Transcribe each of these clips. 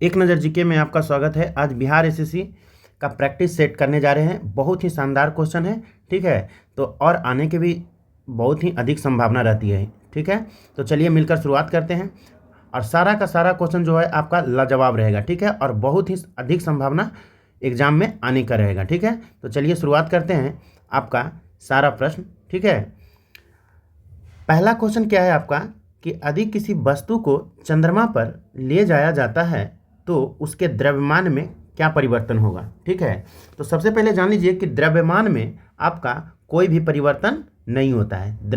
एक नज़र जीके में आपका स्वागत है। आज बिहार एसएससी का प्रैक्टिस सेट करने जा रहे हैं। बहुत ही शानदार क्वेश्चन है, ठीक है। तो और आने की भी बहुत ही अधिक संभावना रहती है, ठीक है। तो चलिए मिलकर शुरुआत करते हैं। और सारा का सारा क्वेश्चन जो है आपका लाजवाब रहेगा, ठीक है, और बहुत ही अधिक संभावना एग्जाम में आने का रहेगा, ठीक है। तो चलिए शुरुआत करते हैं आपका सारा प्रश्न, ठीक है। पहला क्वेश्चन क्या है आपका कि यदि किसी वस्तु को चंद्रमा पर ले जाया जाता है तो उसके द्रव्यमान में क्या परिवर्तन होगा, ठीक है। तो सबसे पहले जान लीजिए कि द्रव्यमान में आपका कोई भी परिवर्तन नहीं होता है।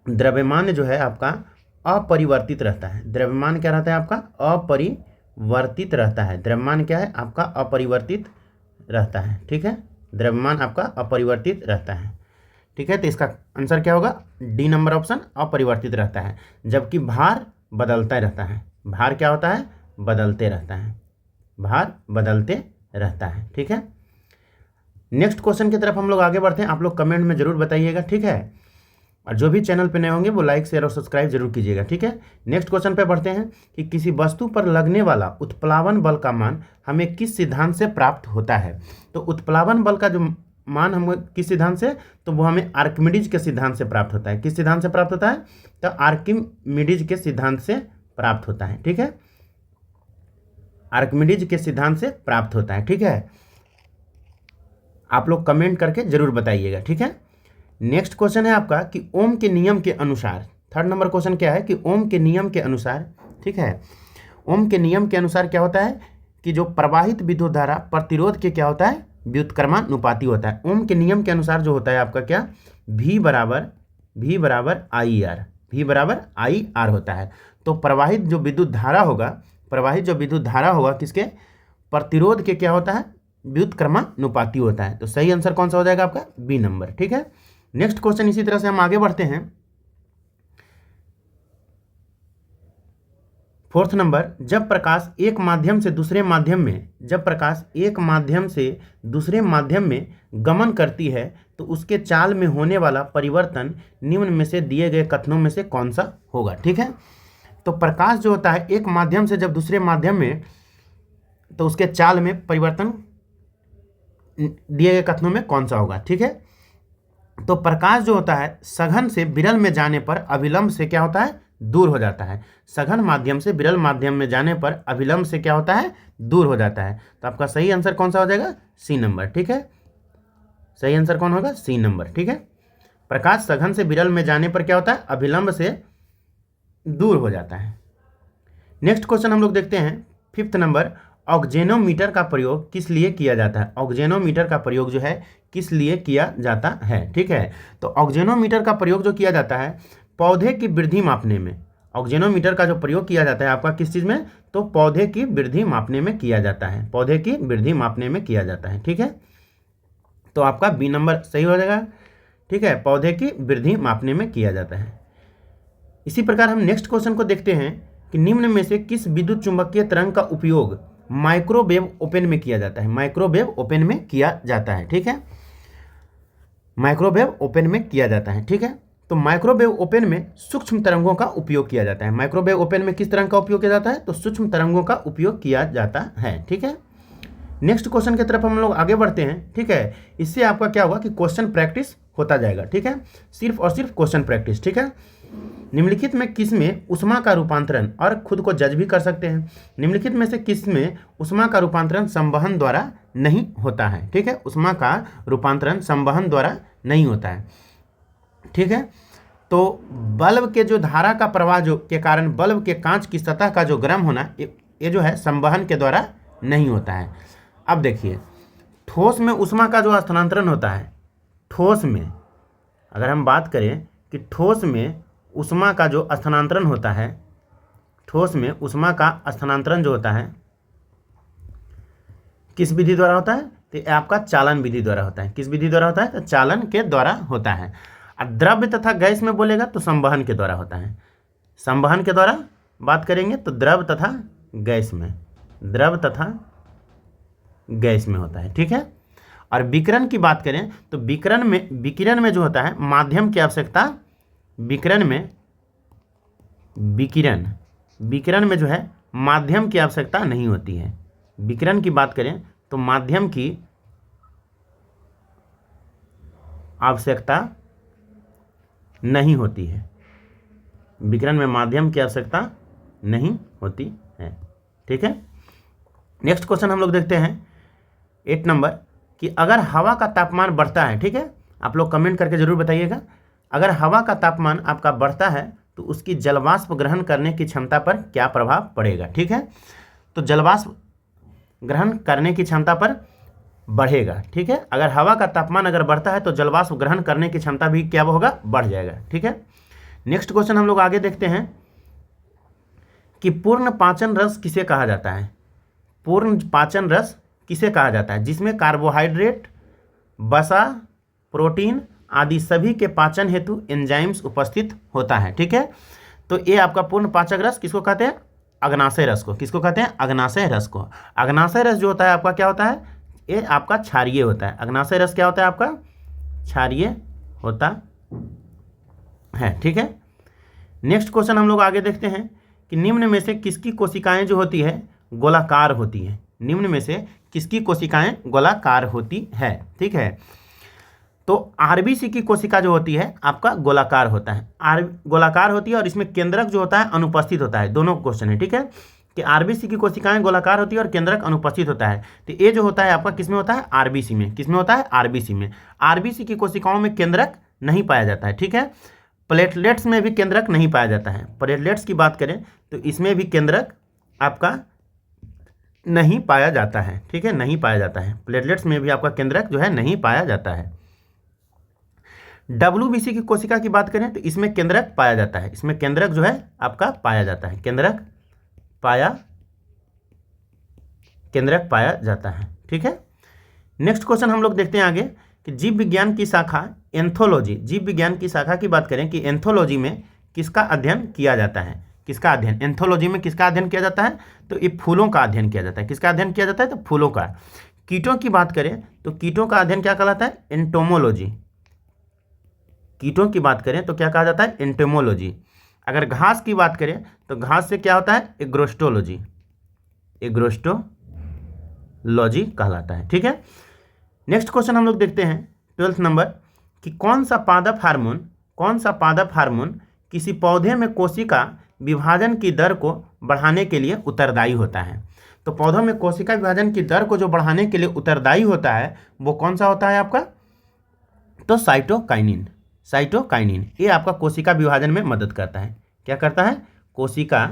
द्रव्यमान जो है आपका अपरिवर्तित रहता है। द्रव्यमान क्या रहता है आपका? अपरिवर्तित रहता है। द्रव्यमान क्या है आपका? अपरिवर्तित रहता है, ठीक है। द्रव्यमान आपका अपरिवर्तित रहता है, ठीक है। तो इसका आंसर क्या होगा? डी नंबर ऑप्शन, अपरिवर्तित रहता है। जबकि भार बदलता रहता है। भार क्या होता है? बदलते रहता है। भार बदलते रहता है, ठीक है। नेक्स्ट क्वेश्चन की तरफ हम लोग आगे बढ़ते हैं। आप लोग कमेंट में जरूर बताइएगा, ठीक है। और जो भी चैनल पे नए होंगे वो लाइक शेयर और सब्सक्राइब जरूर कीजिएगा, ठीक है। नेक्स्ट क्वेश्चन पे बढ़ते हैं कि किसी वस्तु पर लगने वाला उत्प्लावन बल का मान हमें किस सिद्धांत से प्राप्त होता है। तो उत्प्लावन बल का जो मान हम किस सिद्धांत से, तो वो हमें आर्किमिडीज के सिद्धांत से प्राप्त होता है। किस सिद्धांत से प्राप्त होता है? तो आर्किमिडीज के सिद्धांत से प्राप्त होता है, ठीक है। आर्किमिडीज के सिद्धांत से प्राप्त होता है, ठीक है। आप लोग कमेंट करके जरूर बताइएगा, ठीक है। नेक्स्ट क्वेश्चन है आपका कि ओम के नियम के अनुसार, थर्ड नंबर क्वेश्चन क्या है कि ओम के नियम के अनुसार, ठीक है। ओम के नियम के अनुसार क्या होता है कि जो प्रवाहित विद्युत धारा प्रतिरोध के क्या होता है? व्युत्क्रमानुपाती होता है। ओम के नियम के अनुसार जो होता है आपका क्या? V बराबर आई आर होता है। तो प्रवाहित जो विद्युत धारा होगा किसके? प्रतिरोध के क्या होता है? व्युत्क्रमानुपाती होता है। तो सही आंसर कौन सा हो जाएगा आपका? बी नंबर, ठीक है। नेक्स्ट क्वेश्चन इसी तरह से हम आगे बढ़ते हैं। फोर्थ नंबर, जब प्रकाश एक माध्यम से दूसरे माध्यम में गमन करती है तो उसके चाल में होने वाला परिवर्तन निम्न में से दिए गए कथनों में से कौन सा होगा, ठीक है। तो प्रकाश जो होता है एक माध्यम से जब दूसरे माध्यम में, तो उसके चाल में परिवर्तन दिए गए कथनों में कौन सा होगा, ठीक है। तो प्रकाश जो होता है सघन से विरल में जाने पर अभिलंब से क्या होता है? दूर हो जाता है। सघन माध्यम से विरल माध्यम में जाने पर अभिलंब से क्या होता है? दूर हो जाता है। तो आपका सही आंसर कौन सा हो जाएगा? सी नंबर, ठीक है। सही आंसर कौन होगा? सी नंबर, ठीक है। प्रकाश सघन से विरल में जाने पर क्या होता है? अभिलंब से दूर हो जाता है। नेक्स्ट क्वेश्चन हम लोग देखते हैं। फिफ्थ नंबर, ऑक्जेनोमीटर का प्रयोग किस लिए किया जाता है? ऑक्जेनोमीटर का प्रयोग जो है किस लिए किया जाता है, ठीक है। तो ऑक्जेनोमीटर का प्रयोग जो किया जाता है पौधे की वृद्धि मापने में। ऑक्जेनोमीटर का जो प्रयोग किया जाता है आपका किस चीज़ में? तो पौधे की वृद्धि मापने में किया जाता है। पौधे की वृद्धि मापने में किया जाता है, ठीक है। तो आपका बी नंबर सही हो जाएगा, ठीक है। पौधे की वृद्धि मापने में किया जाता है। इसी प्रकार हम नेक्स्ट क्वेश्चन को देखते हैं कि निम्न में से किस विद्युत चुंबकीय तरंग का उपयोग माइक्रोवेव ओपन में किया जाता है? माइक्रोवेव ओपन में किया जाता है, ठीक है। माइक्रोवेव ओपन में किया जाता है, ठीक है। तो माइक्रोवेव ओपन में सूक्ष्म तरंगों का उपयोग किया जाता है। माइक्रोवेव ओपन में किस तरंग का उपयोग किया जाता है? तो सूक्ष्म तरंगों का उपयोग किया जाता है, ठीक है। नेक्स्ट क्वेश्चन की तरफ हम लोग आगे बढ़ते हैं, ठीक है। इससे आपका क्या होगा कि क्वेश्चन प्रैक्टिस होता जाएगा, ठीक है। सिर्फ और सिर्फ क्वेश्चन प्रैक्टिस, ठीक है। निम्नलिखित में किस में ऊष्मा का रूपांतरण, और खुद को जज भी कर सकते हैं, निम्नलिखित में से किस में ऊष्मा का रूपांतरण संवहन द्वारा नहीं होता है, ठीक है। ऊष्मा का रूपांतरण संवहन द्वारा नहीं होता है, ठीक है। तो बल्ब के जो धारा का प्रवाह जो के कारण बल्ब के कांच की सतह का जो गर्म होना ये जो है संवहन के द्वारा नहीं होता है। अब देखिए, ठोस में ऊष्मा का जो स्थानांतरण होता है, ठोस में अगर हम बात करें कि ठोस में ऊष्मा का जो स्थानांतरण होता है, ठोस में ऊष्मा का स्थानांतरण जो होता है किस विधि द्वारा होता है? तो आपका चालन विधि द्वारा होता है। किस विधि द्वारा होता है? तो चालन के द्वारा होता है। और द्रव्य तथा गैस में बोलेगा तो संवहन के द्वारा होता है। संवहन के द्वारा बात करेंगे तो द्रव तथा गैस में होता है, ठीक है। और विकिरण की बात करें तो विकिरण में जो होता है माध्यम की आवश्यकता, विकिरण में जो है माध्यम की आवश्यकता नहीं होती है। विकिरण की बात करें तो माध्यम की आवश्यकता नहीं होती है। विकिरण में माध्यम की आवश्यकता नहीं होती है। ठीक है। नेक्स्ट क्वेश्चन हम लोग देखते हैं 8 नंबर कि अगर हवा का तापमान बढ़ता है, ठीक है, आप लोग कमेंट करके जरूर बताइएगा, अगर हवा का तापमान आपका बढ़ता है तो उसकी जलवाष्प ग्रहण करने की क्षमता पर क्या प्रभाव पड़ेगा। ठीक है, तो जलवाष्प ग्रहण करने की क्षमता पर बढ़ेगा। ठीक है, अगर हवा का तापमान अगर बढ़ता है तो जलवाष्प ग्रहण करने की क्षमता भी क्या होगा, बढ़ जाएगा। ठीक है। नेक्स्ट क्वेश्चन हम लोग आगे देखते हैं कि पूर्ण पाचन रस किसे कहा जाता है। पूर्ण पाचन रस किसे कहा जाता है, जिसमें कार्बोहाइड्रेट, वसा, प्रोटीन आदि सभी के पाचन हेतु एंजाइम्स उपस्थित होता है। ठीक है, तो ये आपका पूर्ण पाचक रस किसको कहते हैं, अग्नाशय रस को। किसको कहते हैं, अग्नाशय रस को। अग्नाशय रस जो होता है आपका क्या होता है, ये आपका क्षारीय होता है। अग्नाशय रस क्या होता है आपका, क्षारीय होता है। ठीक है। नेक्स्ट क्वेश्चन हम लोग आगे देखते हैं कि निम्न में से किसकी कोशिकाएं जो होती है गोलाकार होती है। निम्न में से किसकी कोशिकाएं गोलाकार होती है। ठीक है, तो आरबीसी की कोशिका जो होती है आपका गोलाकार होता है, गोलाकार होती है और इसमें केंद्रक जो होता है अनुपस्थित होता है। दोनों क्वेश्चन है। ठीक है, कि आरबीसी की कोशिकाएं गोलाकार होती है और केंद्रक अनुपस्थित होता है। तो ये जो होता है आपका किसमें होता है, आरबीसी में। किसमें होता है, आरबीसी में। आरबीसी की कोशिकाओं में केंद्रक नहीं पाया जाता है। ठीक है, प्लेटलेट्स में भी केंद्रक नहीं पाया जाता है। प्लेटलेट्स की बात करें तो इसमें भी केंद्रक आपका नहीं पाया जाता है। ठीक है, नहीं पाया जाता है। प्लेटलेट्स में भी आपका केंद्रक जो है नहीं पाया जाता है। डब्ल्यूबीसी की कोशिका की बात करें तो इसमें केंद्रक पाया जाता है। इसमें केंद्रक जो है आपका पाया जाता है, केंद्रक पाया जाता है। ठीक है। नेक्स्ट क्वेश्चन हम लोग देखते हैं आगे कि जीव विज्ञान की शाखा एंथोलॉजी, जीव विज्ञान की शाखा की बात करें कि एंथोलॉजी में किसका अध्ययन किया जाता है। किसका अध्ययन, एंथोलॉजी में किसका अध्ययन किया जाता है, तो ये फूलों का अध्ययन किया जाता है। किसका अध्ययन किया जाता है, तो फूलों का। कीटों की बात करें तो कीटों का अध्ययन क्या कहलाता है, एंटोमोलॉजी। कीटों की बात करें तो क्या कहा जाता है, एंटोमोलॉजी। अगर घास की बात करें तो घास से क्या होता है, एग्रोस्टोलॉजी। एग्रोस्टोलॉजी कहलाता है। ठीक है। नेक्स्ट क्वेश्चन हम लोग देखते हैं 12th नंबर कि कौन सा पादप हार्मोन किसी पौधे में कोशिका विभाजन की दर को बढ़ाने के लिए उत्तरदायी होता है। तो पौधों में कोशिका विभाजन की दर को जो बढ़ाने के लिए उत्तरदायी होता है वो कौन सा होता है आपका, तो साइटोकाइनिन। साइटोकाइनिन ये आपका कोशिका विभाजन में मदद करता है। क्या करता है, कोशिका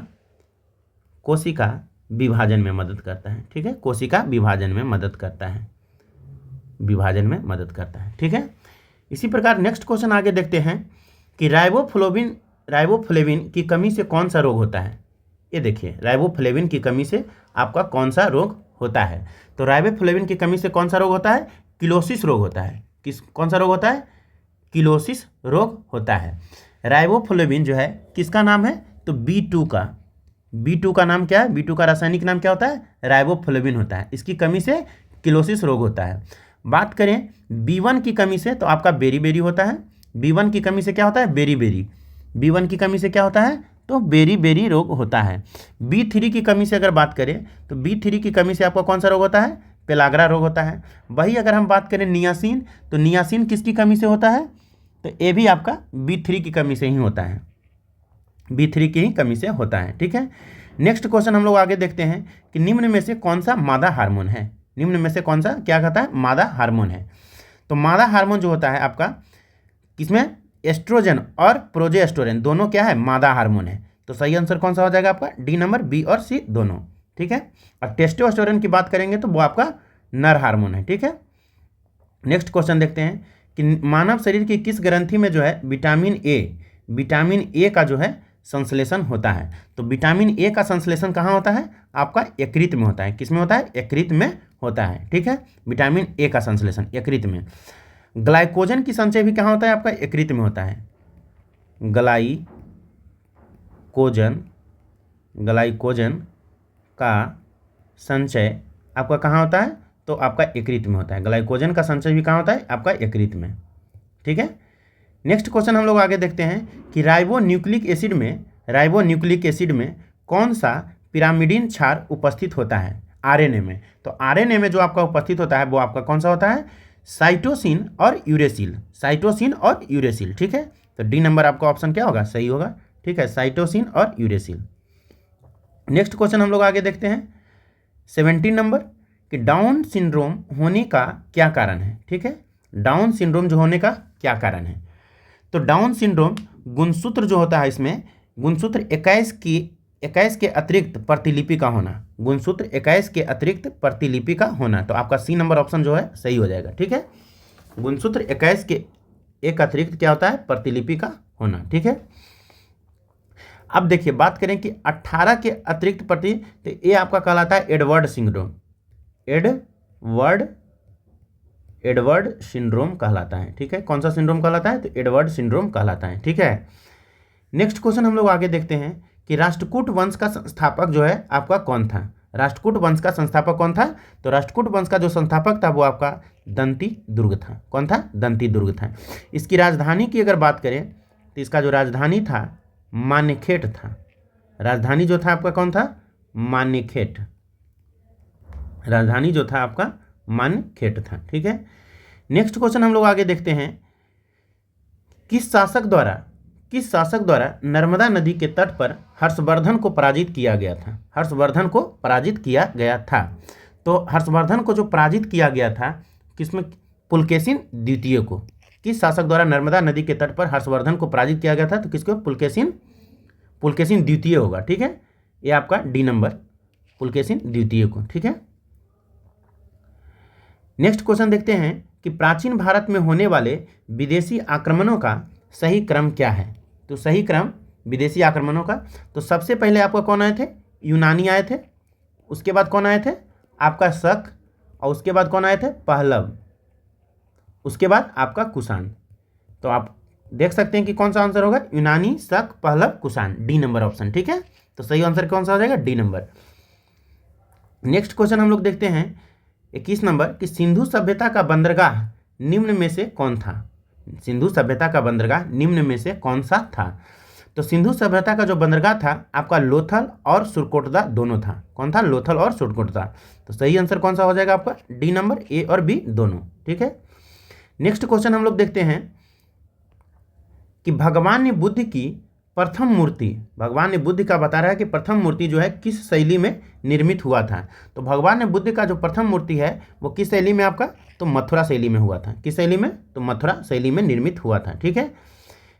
विभाजन में मदद करता है। ठीक है, कोशिका विभाजन में मदद करता है, विभाजन में मदद करता है। ठीक है। इसी प्रकार नेक्स्ट क्वेश्चन आगे देखते हैं कि राइबोफ्लेविन की कमी से कौन सा रोग होता है। ये देखिए, राइबोफ्लेविन की कमी से आपका कौन सा रोग होता है, तो राइबोफ्लेविन की कमी से कौन सा रोग होता है, किलोसिस रोग होता है। कौन सा रोग होता है, किलोसिस रोग होता है। राइबोफ्लेविन जो है किसका नाम है, तो B2 का नाम क्या है, B2 का रासायनिक नाम क्या होता है, राइबोफ्लेविन होता है। इसकी कमी से किलोसिस रोग होता है। बात करें B1 की कमी से तो आपका बेरी होता है। B1 की कमी से क्या होता है, बेरी। B1 की कमी से क्या होता है, तो बेरी रोग होता है। B3 की कमी से अगर बात करें तो B3 की कमी से आपका कौन सा रोग होता है, पेलाग्रा रोग होता है। वही अगर हम बात करें नियासिन, तो नियासिन किसकी कमी से होता है, तो ये भी आपका B3 की कमी से ही होता है, B3 की ही कमी से होता है। ठीक है। नेक्स्ट क्वेश्चन हम लोग आगे देखते हैं कि निम्न में से कौन सा मादा हार्मोन है। निम्न में से कौन सा क्या कहता है, मादा हार्मोन है। तो मादा हार्मोन जो होता है आपका किसमें, एस्ट्रोजन और प्रोजेस्टेरोन दोनों क्या है, मादा हार्मोन है। तो सही आंसर कौन सा हो जाएगा आपका, D नंबर, B और C दोनों। ठीक है। और टेस्टोस्टेरोन की बात करेंगे तो वो आपका नर हार्मोन है। ठीक है। नेक्स्ट क्वेश्चन देखते हैं कि मानव शरीर की किस ग्रंथि में जो है विटामिन ए का जो है संश्लेषण होता है। तो विटामिन ए का संश्लेषण कहाँ होता है, आपका यकृत में होता है। किस में होता है, यकृत में होता है। ठीक है, विटामिन ए का संश्लेषण यकृत में। ग्लाइकोजन की संचय भी कहाँ होता है, आपका यकृत में होता है। ग्लाइकोजन का संचय आपका कहाँ होता है, तो आपका यकृत में होता है। ग्लाइकोजन का संचय भी कहाँ होता है, आपका यकृत में। ठीक है। नेक्स्ट क्वेश्चन हम लोग आगे देखते हैं कि राइबोन्यूक्लिक एसिड में कौन सा पिरामिडीन क्षार उपस्थित होता है आरएनए में। तो आरएनए में जो आपका उपस्थित होता है वो आपका कौन सा होता है? साइटोसिन और यूरेसिल, साइटोसिन और यूरेसिल। ठीक है, तो डी नंबर आपका ऑप्शन क्या होगा? सही होगा। ठीक है, साइटोसिन और यूरेसिल। नेक्स्ट क्वेश्चन हम लोग आगे देखते हैं 17 नंबर कि डाउन सिंड्रोम होने का क्या कारण है। ठीक है, डाउन सिंड्रोम जो होने का क्या कारण है? तो डाउन सिंड्रोम गुणसूत्र जो होता है, इसमें गुणसूत्र 21 के अतिरिक्त प्रतिलिपि का होना, गुणसूत्र 21 के अतिरिक्त प्रतिलिपि का होना। तो आपका सी नंबर ऑप्शन जो है सही हो जाएगा। ठीक है, गुणसूत्र 21 के एक अतिरिक्त क्या होता है? प्रतिलिपि का होना। ठीक है, अब देखिए बात करें कि 18 के अतिरिक्त प्रति, तो ये आपका कहलाता है एडवर्ड सिंड्रोम, एडवर्ड सिंड्रोम कहलाता है। ठीक है, कौन सा सिंड्रोम कहलाता है? तो एडवर्ड सिंड्रोम कहलाता है। ठीक है, नेक्स्ट क्वेश्चन हम लोग आगे देखते हैं कि राष्ट्रकूट वंश का संस्थापक जो है आपका कौन था? राष्ट्रकूट वंश का संस्थापक कौन था? तो राष्ट्रकूट वंश का जो संस्थापक था वो आपका दंती दुर्ग था। कौन था? दंती दुर्ग था। इसकी राजधानी की अगर बात करें तो इसका जो राजधानी था मान्यखेट था। राजधानी जो था आपका कौन था? मान्यखेट। राजधानी जो था आपका मान्यखेट था। ठीक है, नेक्स्ट क्वेश्चन हम लोग आगे देखते हैं किस शासक द्वारा नर्मदा नदी के तट पर हर्षवर्धन को पराजित किया गया था? हर्षवर्धन को पराजित किया गया था। तो हर्षवर्धन को जो पराजित किया गया था किसमें? पुलकेशिन द्वितीय को। किस शासक द्वारा नर्मदा नदी के तट पर हर्षवर्धन को पराजित किया गया था? तो किसको? पुलकेशिन द्वितीय होगा। ठीक है, ये आपका डी नंबर, पुलकेशिन द्वितीय को। ठीक है, नेक्स्ट क्वेश्चन देखते हैं कि प्राचीन भारत में होने वाले विदेशी आक्रमणों का सही क्रम क्या है? तो सही क्रम विदेशी आक्रमणों का, तो सबसे पहले आपका कौन आए थे? यूनानी आए थे। उसके बाद कौन आए थे? आपका शक। और उसके बाद कौन आए थे? पहलव। उसके बाद आपका कुषाण। तो आप देख सकते हैं कि कौन सा आंसर होगा? यूनानी, शक, Pahlava, Kushan. D number option. ठीक है, तो सही आंसर कौन सा हो जाएगा? D number. नेक्स्ट क्वेश्चन हम लोग देखते हैं 21 नंबर कि सिंधु सभ्यता का बंदरगाह निम्न में से कौन था? सिंधु सभ्यता का बंदरगाह निम्न में से कौन सा था? तो सिंधु सभ्यता का जो बंदरगाह था आपका लोथल और सुरकोटदा दोनों था। कौन था? लोथल और सुरकोटदा। तो सही आंसर कौन सा हो जाएगा आपका? डी नंबर, ए और बी दोनों। ठीक है, नेक्स्ट क्वेश्चन हम लोग देखते हैं कि भगवान ने बुद्ध की प्रथम मूर्ति, भगवान ने बुद्ध का बता रहा है कि प्रथम मूर्ति जो है किस शैली में निर्मित हुआ था? तो भगवान ने बुद्ध का जो प्रथम मूर्ति है वो किस शैली में आपका? तो मथुरा शैली में हुआ था। किस शैली में? तो मथुरा शैली में निर्मित हुआ था। ठीक है,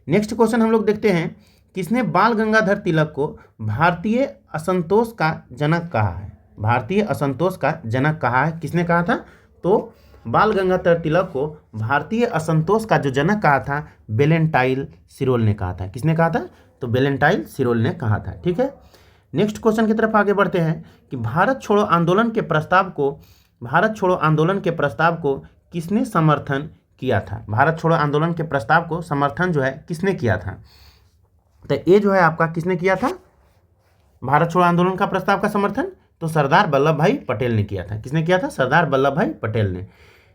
नेक्स्ट क्वेश्चन हम लोग देखते हैं किसने बाल गंगाधर तिलक को भारतीय असंतोष का जनक कहा है? भारतीय असंतोष का जनक कहा है, किसने कहा था? तो बाल गंगाधर तिलक को भारतीय असंतोष का जो जनक कहा था वेलेंटाइन सिरोल ने कहा था। किसने कहा था? तो वेलेंटाइन सिरोल ने कहा था। ठीक है, नेक्स्ट क्वेश्चन की तरफ आगे बढ़ते हैं कि भारत छोड़ो आंदोलन के प्रस्ताव को किसने समर्थन किया था? भारत छोड़ो आंदोलन के प्रस्ताव को समर्थन जो है किसने किया था? तो ये जो है आपका किसने किया था? भारत छोड़ो आंदोलन का प्रस्ताव का समर्थन तो सरदार वल्लभ भाई पटेल ने किया था। किसने किया था? सरदार वल्लभ भाई पटेल ने।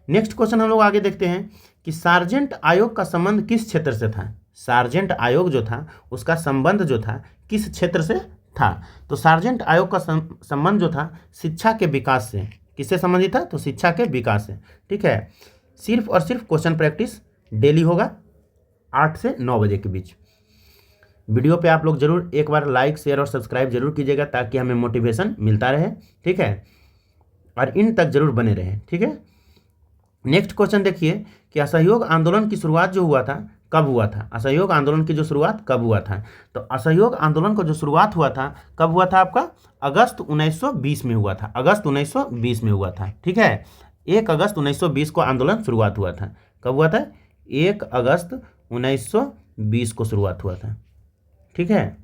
नेक्स्ट क्वेश्चन हम लोग आगे देखते हैं कि सार्जेंट आयोग का संबंध किस क्षेत्र से था? सार्जेंट आयोग जो था उसका संबंध जो था किस क्षेत्र से था? तो सार्जेंट आयोग का संबंध जो था शिक्षा के विकास से। किससे संबंधित था? तो शिक्षा के विकास से। ठीक है, सिर्फ और सिर्फ क्वेश्चन प्रैक्टिस डेली होगा 8 से 9 बजे के बीच। वीडियो पे आप लोग जरूर एक बार लाइक, शेयर और सब्सक्राइब जरूर कीजिएगा ताकि हमें मोटिवेशन मिलता रहे। ठीक है, और इन तक जरूर बने रहे। ठीक है, नेक्स्ट क्वेश्चन देखिए कि असहयोग आंदोलन की शुरुआत जो हुआ था कब हुआ था? असहयोग आंदोलन की जो शुरुआत कब हुआ था? तो असहयोग आंदोलन को जो शुरुआत हुआ था कब हुआ था आपका? अगस्त 1920 में हुआ था। अगस्त 1920 में हुआ था। ठीक है, 1 अगस्त 1920 को आंदोलन शुरुआत हुआ था। कब हुआ था? 1 अगस्त 1920 को शुरुआत हुआ था। ठीक है,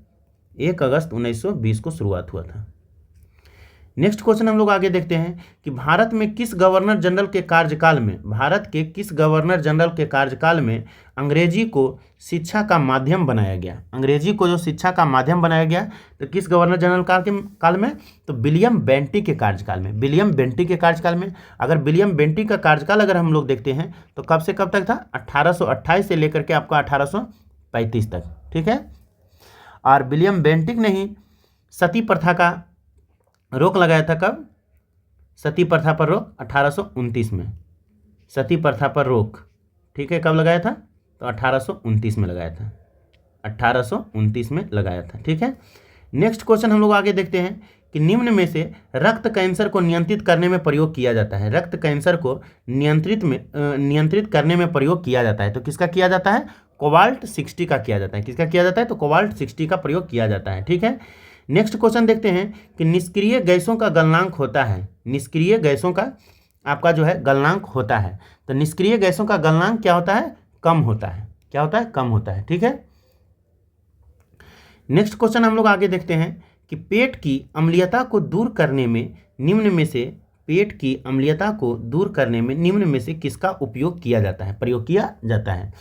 1 अगस्त 1920 को शुरुआत हुआ था। नेक्स्ट क्वेश्चन हम लोग आगे देखते हैं कि भारत के किस गवर्नर जनरल के कार्यकाल में अंग्रेजी को शिक्षा का माध्यम बनाया गया? अंग्रेजी को जो शिक्षा का माध्यम बनाया गया तो किस गवर्नर जनरल काल में? तो विलियम बेंटिक के कार्यकाल में। विलियम बेंटिक के कार्यकाल में। अगर विलियम बेंटिक का कार्यकाल अगर हम लोग देखते हैं तो कब से कब तक था? 1828 से लेकर के आपका 1835 तक। ठीक है, और विलियम बेंटिक ने ही सती प्रथा का रोक लगाया था कब? सती प्रथा पर रोक 1829 में। सती प्रथा पर रोक, ठीक है, कब लगाया था? तो 1829 में लगाया था, 1829 में लगाया था, ठीक है। नेक्स्ट क्वेश्चन हम लोग आगे देखते हैं कि निम्न में से रक्त कैंसर को नियंत्रित करने में प्रयोग किया जाता है। रक्त कैंसर को नियंत्रित करने में प्रयोग किया जाता है, तो किसका किया जाता है? कोबाल्ट 60 का किया जाता है। किसका किया जाता है? तो कोबाल्ट 60 का प्रयोग किया जाता है, ठीक है। नेक्स्ट क्वेश्चन देखते हैं कि निष्क्रिय गैसों का गलनांक होता है। निष्क्रिय गैसों का आपका जो है गलनांक होता है, तो निष्क्रिय गैसों का गलनांक क्या होता है? कम होता है। क्या होता है? कम होता है, ठीक है। नेक्स्ट क्वेश्चन हम लोग आगे देखते हैं कि पेट की अम्लीयता को दूर करने में निम्न में से पेट की अम्लीयता को दूर करने में निम्न में से किसका उपयोग किया जाता है? प्रयोग किया जाता है,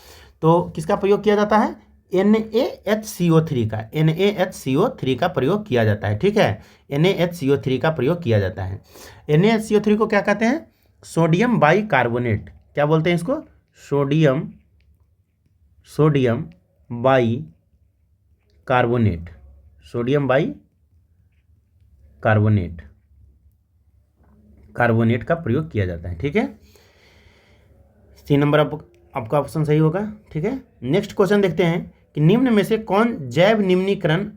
तो किसका प्रयोग किया जाता है? NaHCO3 का, NaHCO3 का प्रयोग किया जाता है, ठीक है। NaHCO3 का प्रयोग किया जाता है। NaHCO3 को क्या कहते हैं? Sodium bicarbonate. क्या बोलते हैं इसको? Sodium by carbonate, sodium by carbonate का प्रयोग किया जाता है, ठीक है। 3 नंबर आपका ऑप्शन सही होगा, ठीक है। नेक्स्ट क्वेश्चन देखते हैं कि निम्न में से कौन जैव निम्नीकरण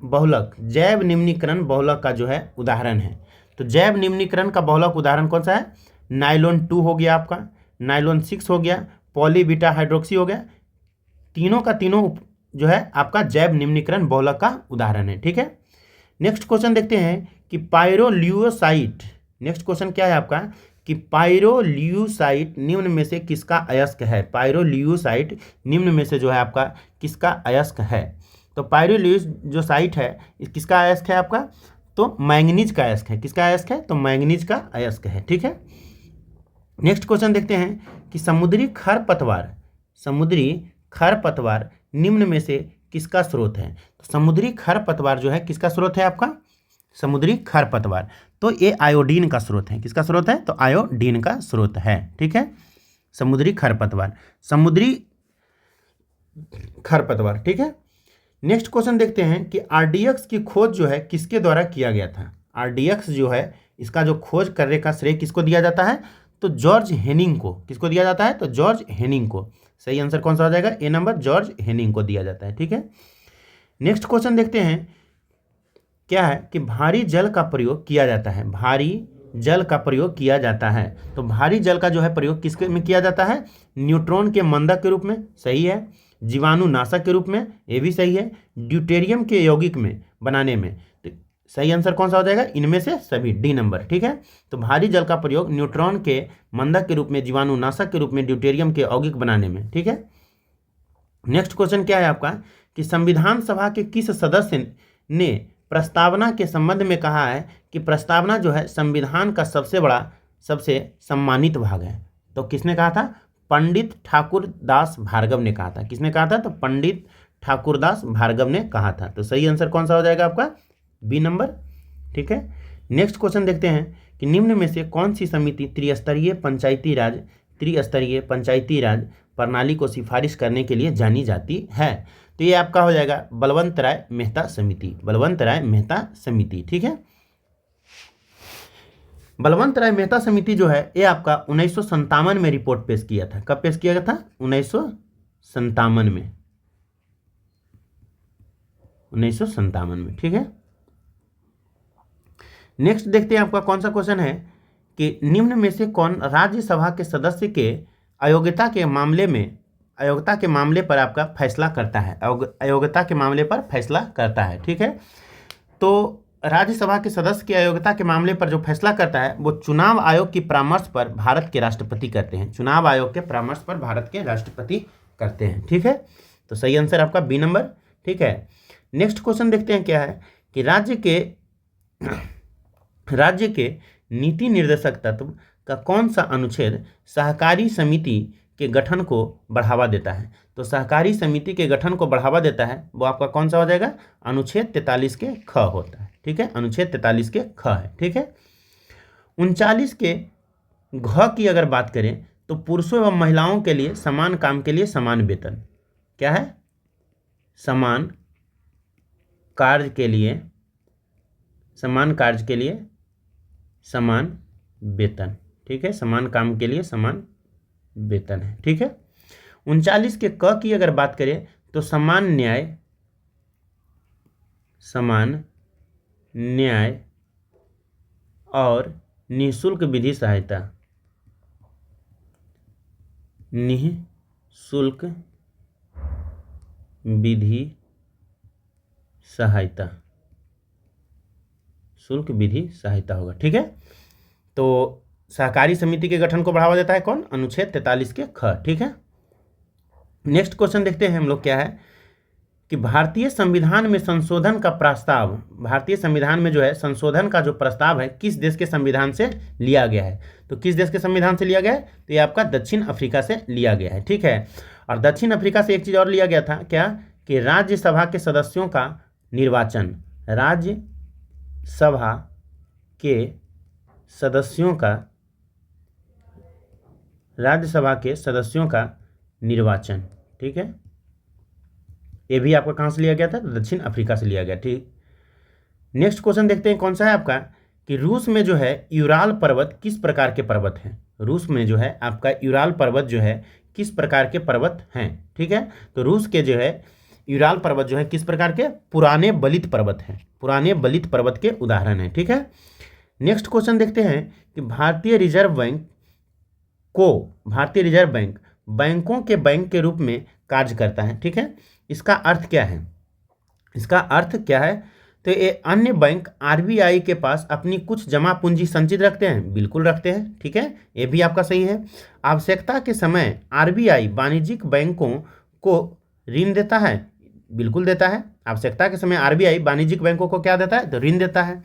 बहुलक का जो है उदाहरण है? तो जैव निम्नीकरण का बहुलक उदाहरण कौन सा है? नाइलॉन 2 हो गया आपका, नाइलॉन 6 हो गया, पॉलीबीटा हाइड्रोक्सी हो गया। तीनों का तीनों जो है आपका जैव निम्नीकरण बहुलक का उदाहरण है, ठीक है। नेक्स्ट क्वेश्चन देखते हैं कि पायरोल्यूसाइट, नेक्स्ट क्वेश्चन क्या है आपका कि पायरोल्यूसाइट निम्न में से किसका अयस्क है? पायरोल्यूसाइट निम्न में से जो है आपका किसका अयस्क है? तो पायरोल्यूस जो साइट है किसका अयस्क है आपका? तो मैंगनीज का अयस्क है। किसका अयस्क है? तो मैंगनीज का अयस्क है, ठीक है। नेक्स्ट क्वेश्चन देखते हैं कि समुद्री खरपतवार निम्न में से किसका स्रोत है? तो समुद्री खरपतवार जो है किसका स्रोत है आपका? समुद्री खरपतवार, तो ये आयोडीन का स्रोत है। किसका स्रोत है? तो आयोडीन का स्रोत है, ठीक है। समुद्री खरपतवार, ठीक है। नेक्स्ट क्वेश्चन देखते हैं कि आरडीएक्स की खोज जो है किसके द्वारा किया गया था? आरडीएक्स जो है इसका जो खोज करने का श्रेय किसको दिया जाता है? तो जॉर्ज हेनिंग को। किसको दिया जाता है? तो जॉर्ज हेनिंग को। सही आंसर कौन सा हो जाएगा? ए नंबर, जॉर्ज हेनिंग को दिया जाता है, ठीक है। नेक्स्ट क्वेश्चन देखते हैं क्या है कि भारी जल का प्रयोग किया जाता है। भारी जल का प्रयोग किया जाता है, तो भारी जल का जो है प्रयोग किसके में किया जाता है? न्यूट्रॉन के मंदक के रूप में, सही है। जीवाणुनाशक के रूप में, ये भी सही है। ड्यूटेरियम के यौगिक में बनाने में, तो सही आंसर कौन सा हो जाएगा? इनमें से सभी, डी नंबर, ठीक है। तो भारी जल का प्रयोग न्यूट्रॉन के मंदक के रूप में, जीवाणुनाशक के रूप में, ड्यूटेरियम के यौगिक बनाने में, ठीक है। नेक्स्ट क्वेश्चन क्या है आपका कि संविधान सभा के किस सदस्य ने प्रस्तावना के संबंध में कहा है कि प्रस्तावना जो है संविधान का सबसे सम्मानित भाग है? तो किसने कहा था? पंडित ठाकुरदास भार्गव ने कहा था। किसने कहा था? तो पंडित ठाकुरदास भार्गव ने कहा था। तो सही आंसर कौन सा हो जाएगा आपका? बी नंबर, ठीक है। नेक्स्ट क्वेश्चन देखते हैं कि निम्न में से कौन सी समिति त्रिस्तरीय पंचायती राज प्रणाली को सिफारिश करने के लिए जानी जाती है? तो ये आपका हो जाएगा बलवंत राय मेहता समिति, ठीक है। बलवंत राय मेहता समिति जो है ये आपका 1957 में रिपोर्ट पेश किया था। कब पेश किया गया था? 1957 में, ठीक है। नेक्स्ट देखते हैं आपका कौन सा क्वेश्चन है कि निम्न में से कौन राज्यसभा के सदस्य के अयोग्यता के मामले पर आपका फैसला करता है? अयोग्यता के मामले पर फैसला करता है, ठीक है। तो राज्यसभा के सदस्य की अयोग्यता के मामले पर जो फैसला करता है वो चुनाव आयोग की परामर्श पर भारत के राष्ट्रपति करते हैं। चुनाव आयोग के परामर्श पर भारत के राष्ट्रपति करते हैं, ठीक है। तो सही आंसर आपका बी नंबर, ठीक है। नेक्स्ट क्वेश्चन देखते हैं क्या है कि राज्य के नीति निर्देशक तत्व का कौन सा अनुच्छेद सहकारी समिति के गठन को बढ़ावा देता है? तो सहकारी समिति के गठन को बढ़ावा देता है वो आपका कौन सा हो जाएगा? अनुच्छेद 43 के ख होता है, ठीक है। अनुच्छेद 43 के ख है, ठीक है। 39 के घ की अगर बात करें तो पुरुषों एवं महिलाओं के लिए समान काम के लिए समान वेतन, क्या है? समान कार्य के लिए समान वेतन, ठीक है, समान काम के लिए समान वेतन है, ठीक है। 39 के क की अगर बात करें तो समान न्याय और निःशुल्क विधि सहायता, निःशुल्क विधि सहायता, शुल्क विधि सहायता होगा, ठीक है। तो सहकारी समिति के गठन को बढ़ावा देता है कौन? अनुच्छेद 43 के ख, ठीक है। नेक्स्ट क्वेश्चन देखते हैं हम लोग, क्या है कि भारतीय संविधान में संशोधन का प्रस्ताव, भारतीय संविधान में जो है संशोधन का जो प्रस्ताव है किस देश के संविधान से लिया गया है? तो किस देश के संविधान से लिया गया है? तो ये आपका दक्षिण अफ्रीका से लिया गया है, ठीक है। और दक्षिण अफ्रीका से एक चीज़ और लिया गया था, क्या कि राज्यसभा के सदस्यों का निर्वाचन, राज्यसभा के सदस्यों का निर्वाचन, ठीक है, ये भी आपका कहाँ से लिया गया था? तो दक्षिण अफ्रीका से लिया गया, ठीक। नेक्स्ट क्वेश्चन देखते हैं कौन सा है आपका, कि रूस में जो है यूराल पर्वत किस प्रकार के पर्वत हैं? रूस में जो है आपका यूराल पर्वत जो है किस प्रकार के पर्वत हैं, ठीक है। तो रूस के जो है यूराल पर्वत जो है किस प्रकार के? पुराने बलित पर्वत हैं, पुराने बलित पर्वत के उदाहरण हैं, ठीक है। नेक्स्ट क्वेश्चन देखते हैं कि भारतीय रिजर्व बैंक बैंकों के बैंक के रूप में कार्य करता है, ठीक है। इसका अर्थ क्या है? इसका अर्थ क्या है? तो ये अन्य बैंक आरबीआई के पास अपनी कुछ जमा पूंजी संचित रखते हैं, बिल्कुल रखते हैं, ठीक है, ये भी आपका सही है। आवश्यकता के समय आरबीआई वाणिज्यिक बैंकों को ऋण देता है, बिल्कुल देता है। आवश्यकता के समय आरबीआई वाणिज्यिक बैंकों को क्या देता है? तो ऋण देता है।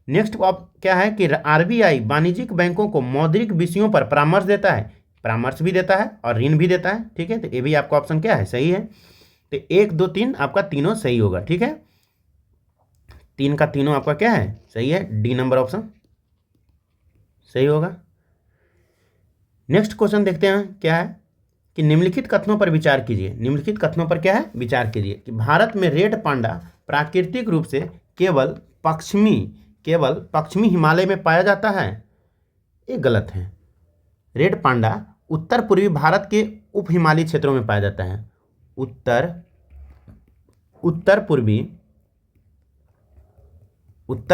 नेक्स्ट अब क्या है कि आरबीआई वाणिज्यिक बैंकों को मौद्रिक विषयों पर परामर्श देता है, परामर्श भी देता है और ऋण भी देता है, ठीक है। तो ये भी आपका ऑप्शन क्या है? सही है। तो 1, 2, 3 आपका तीनों सही होगा, ठीक है, 3 का तीनों आपका क्या है? सही है, डी नंबर ऑप्शन सही होगा। नेक्स्ट क्वेश्चन देखते हैं, क्या है कि निम्नलिखित कथनों पर विचार कीजिए। निम्नलिखित कथनों पर क्या है? विचार कीजिए कि भारत में रेड पांडा प्राकृतिक रूप से केवल पश्चिमी हिमालय में पाया जाता है, ये गलत है। रेड पांडा उत्तर पूर्वी भारत के उप हिमालयी क्षेत्रों में पाया जाता है, उत्तर